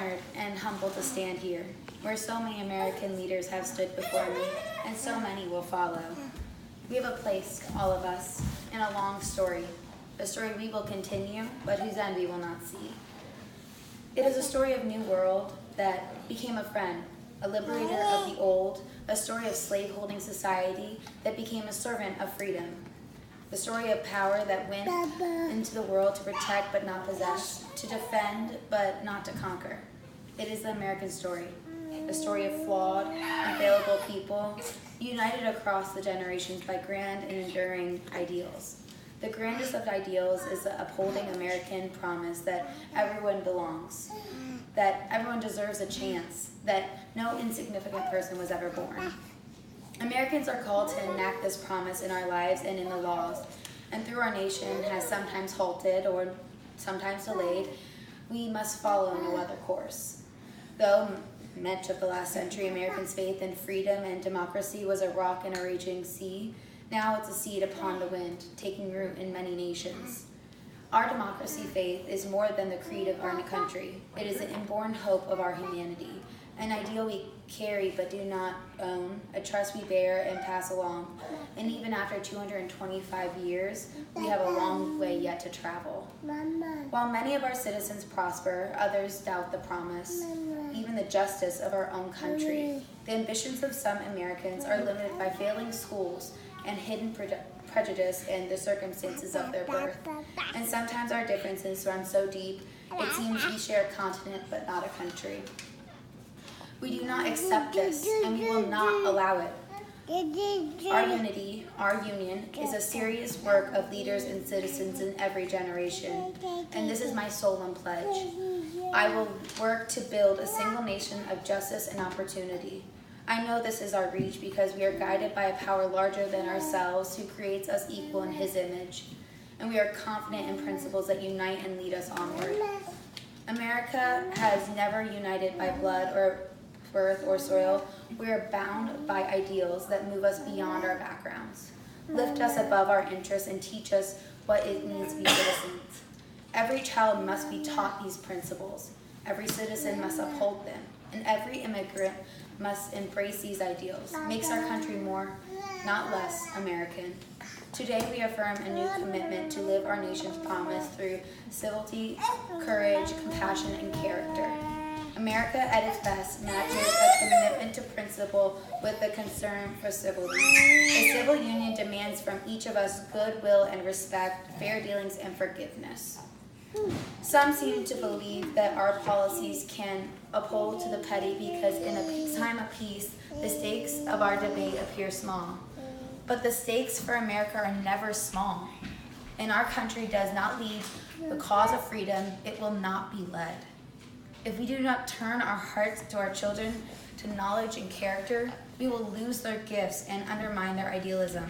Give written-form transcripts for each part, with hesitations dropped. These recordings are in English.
honored and humbled to stand here, where so many American leaders have stood before me, and so many will follow. We have a place, all of us, in a long story, a story we will continue, but whose end we will not see. It is a story of new world that became a friend, a liberator of the old, a story of slaveholding society that became a servant of freedom, the story of power that went into the world to protect but not possess, to defend but not to conquer. It is the American story, a story of flawed and fallible people united across the generations by grand and enduring ideals. The grandest of ideals is the upholding American promise that everyone belongs, that everyone deserves a chance, that no insignificant person was ever born. Americans are called to enact this promise in our lives and in the laws, and through our nation has sometimes halted or sometimes delayed, we must follow no other course. Though much of the last century, Americans' faith in freedom and democracy was a rock in a raging sea, now it's a seed upon the wind, taking root in many nations. Our democracy faith is more than the creed of our country. It is the inborn hope of our humanity, an ideal we carry but do not own, a trust we bear and pass along. And even after 225 years, we have a long way yet to travel. While many of our citizens prosper, others doubt the promise, even the justice of our own country. The ambitions of some Americans are limited by failing schools and hidden prejudice and the circumstances of their birth. And sometimes our differences run so deep, it seems we share a continent but not a country. We do not accept this, and we will not allow it. Our unity, our union, is a serious work of leaders and citizens in every generation, and this is my solemn pledge. I will work to build a single nation of justice and opportunity. I know this is our reach because we are guided by a power larger than ourselves who creates us equal in his image, and we are confident in principles that unite and lead us onward. America has never united by blood or birth or soil. We are bound by ideals that move us beyond our backgrounds, lift us above our interests, and teach us what it means to be citizens. Every child must be taught these principles. Every citizen must uphold them, and every immigrant must embrace these ideals. Makes our country more, not less, American. Today we affirm a new commitment to live our nation's promise through civility, courage, compassion, and character. America at its best matches a commitment to principle with a concern for civility. A civil union demands from each of us goodwill and respect, fair dealings, and forgiveness. Some seem to believe that our policies can uphold to the petty because in a time of peace, the stakes of our debate appear small. But the stakes for America are never small. And our country does not lead the cause of freedom, it will not be led. If we do not turn our hearts to our children, to knowledge and character, we will lose their gifts and undermine their idealism.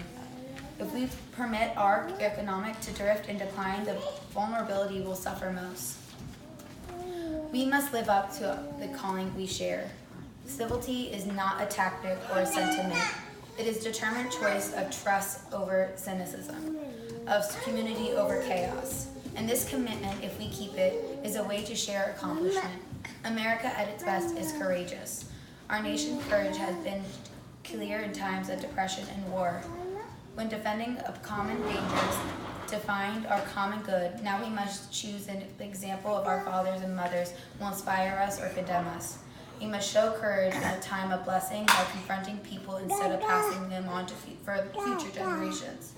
If we permit our economic to drift and decline, the vulnerability will suffer most. We must live up to the calling we share. Civility is not a tactic or a sentiment. It is determined choice of trust over cynicism, of community over chaos. And this commitment, if we keep it, is a way to share accomplishment. America at its best is courageous. Our nation's courage has been clear in times of depression and war. When defending of common dangers to find our common good, now we must choose an example of our fathers and mothers who will inspire us or condemn us. We must show courage in a time of blessing by confronting people instead of passing them on to for future generations.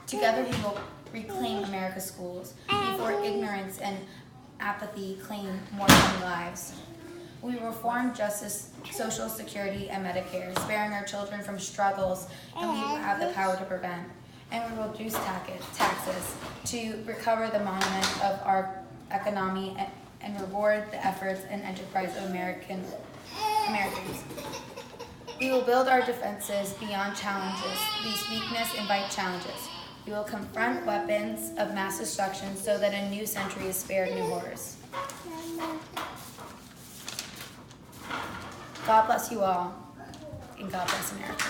Together we will reclaim America's schools before ignorance and apathy claim more than lives. We reform justice, Social Security, and Medicare, sparing our children from struggles, and we have the power to prevent. And we will reduce taxes to recover the monument of our economy and reward the efforts and enterprise of Americans. We will build our defenses beyond challenges. These weaknesses invite challenges. We will confront weapons of mass destruction so that a new century is spared new horrors. God bless you all, and God bless America.